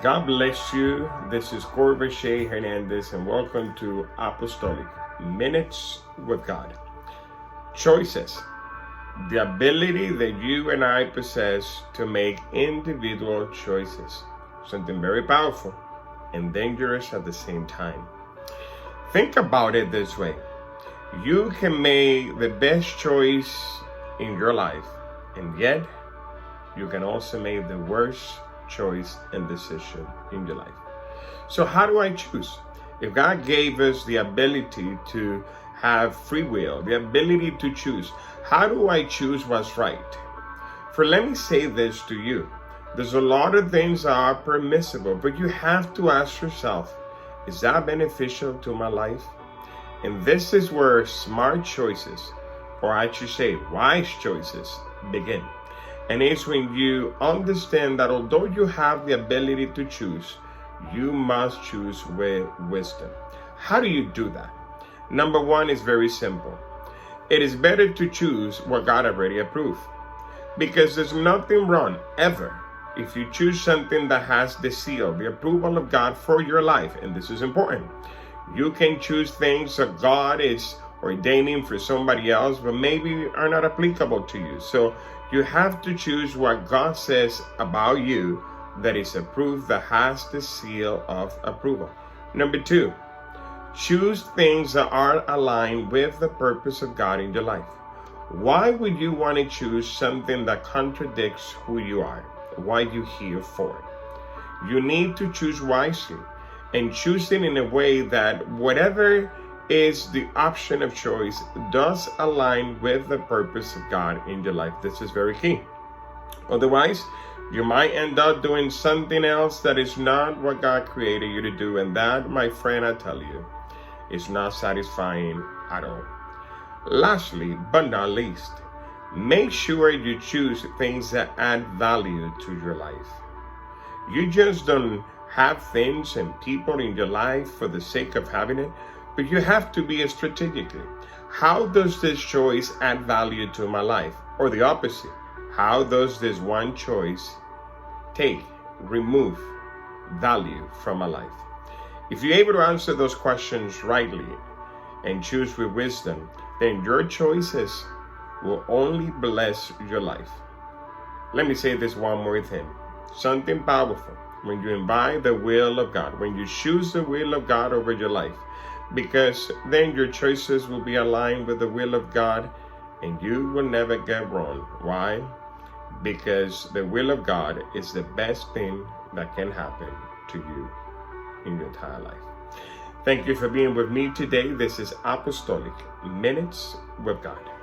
God bless you. This is Corey Hernandez, and welcome to Apostolic Minutes with God. Choices. The ability that you and I possess to make individual choices. Something very powerful and dangerous at the same time. Think about it this way. You can make the best choice in your life, and yet you can also make the worst choice and decision in your life. So how do I choose? If God gave us the ability to have free will, the ability to choose, how do I choose what's right? For let me say this to you. There's a lot of things that are permissible, but you have to ask yourself, is that beneficial to my life? And this is where smart choices, or I should say wise choices, begin. And it's when you understand that although you have the ability to choose, you must choose with wisdom. How do you do that? Number one is very simple. It is better to choose what God already approved. Because there's nothing wrong ever if you choose something that has the seal, the approval of God for your life. And this is important. You can choose things that God is ordaining for somebody else, but maybe are not applicable to you. So you have to choose what God says about you that is approved, that has the seal of approval. Number two, choose things that are aligned with the purpose of God in your life. Why would you want to choose something that contradicts who you are, what you're here for? You need to choose wisely and choose it in a way that whatever is the option of choice does align with the purpose of God in your life. This is very key. Otherwise, you might end up doing something else that is not what God created you to do. And that, my friend, I tell you, is not satisfying at all. Lastly, but not least, make sure you choose things that add value to your life. You just don't have things and people in your life for the sake of having it, but you have to be strategically. How does this choice add value to my life? Or the opposite, how does this one choice remove value from my life? If you're able to answer those questions rightly and choose with wisdom, then your choices will only bless your life. Let me say this one more thing. Something powerful. When you invite the will of God, when you choose the will of God over your life, because then your choices will be aligned with the will of God and you will never get wrong. Why? Because the will of God is the best thing that can happen to you in your entire life. Thank you for being with me today. This is Apostolic Minutes with God.